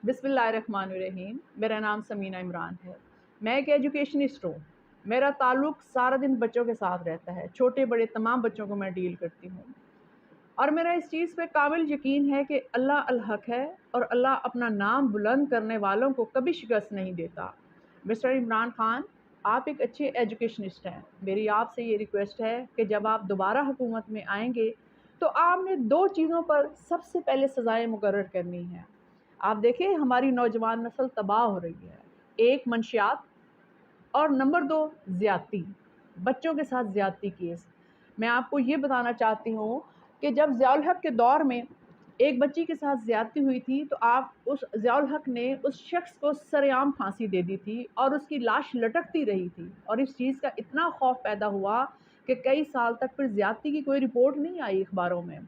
बिस्मिल्लाहिर्रहमानिर्रहीम। मेरा नाम समीना इमरान है। मैं एक एजुकेशनिस्ट हूँ। मेरा ताल्लुक़ सारा दिन बच्चों के साथ रहता है। छोटे बड़े तमाम बच्चों को मैं डील करती हूँ और मेरा इस चीज़ पे काबिल यकीन है कि अल्लाह अल हक है और अल्लाह अपना नाम बुलंद करने वालों को कभी शिकस्त नहीं देता। मिस्टर इमरान खान, आप एक अच्छे एजुकेशनिस्ट हैं। मेरी आपसे ये रिक्वेस्ट है कि जब आप दोबारा हुकूमत में आएंगे तो आपने 2 चीज़ों पर सबसे पहले सज़ाएँ मुकर्रर करनी हैं। आप देखें, हमारी नौजवान नस्ल तबाह हो रही है। एक मंशियात और नंबर 2 ज़्यादती, बच्चों के साथ ज़्यादती केस। मैं आपको ये बताना चाहती हूँ कि जब ज़ियाउल हक के दौर में एक बच्ची के साथ ज़्यादती हुई थी तो आप उस ज़ियाउल हक ने उस शख्स को सरेआम फांसी दे दी थी और उसकी लाश लटकती रही थी और इस चीज़ का इतना खौफ पैदा हुआ कि कई साल तक फिर ज़्यादती की कोई रिपोर्ट नहीं आई अखबारों में।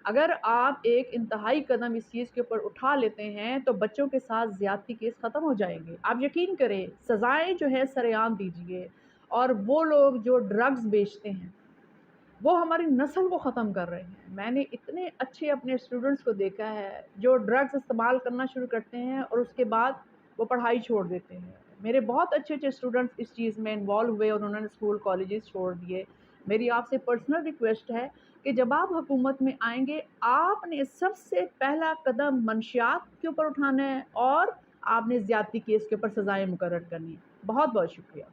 अगर आप एक इंतहाई कदम इस चीज़ के ऊपर उठा लेते हैं तो बच्चों के साथ ज़्यादती केस ख़त्म हो जाएंगे। आप यकीन करें, सज़ाएँ जो है सरेआम दीजिए। और वो लोग जो ड्रग्स बेचते हैं वो हमारी नस्ल को ख़त्म कर रहे हैं। मैंने इतने अच्छे अपने स्टूडेंट्स को देखा है जो ड्रग्स इस्तेमाल करना शुरू करते हैं और उसके बाद वो पढ़ाई छोड़ देते हैं। मेरे बहुत अच्छे स्टूडेंट्स इस चीज़ में इन्वॉल्व हुए और उन्होंने स्कूल कॉलेजेस छोड़ दिए। मेरी आपसे पर्सनल रिक्वेस्ट है कि जब आप हुकूमत में आएंगे आपने सबसे पहला कदम मंशियात के ऊपर उठाना है और आपने ज़्यादती केस के ऊपर सज़ाएँ मुकर्रर करनी है। बहुत बहुत शुक्रिया।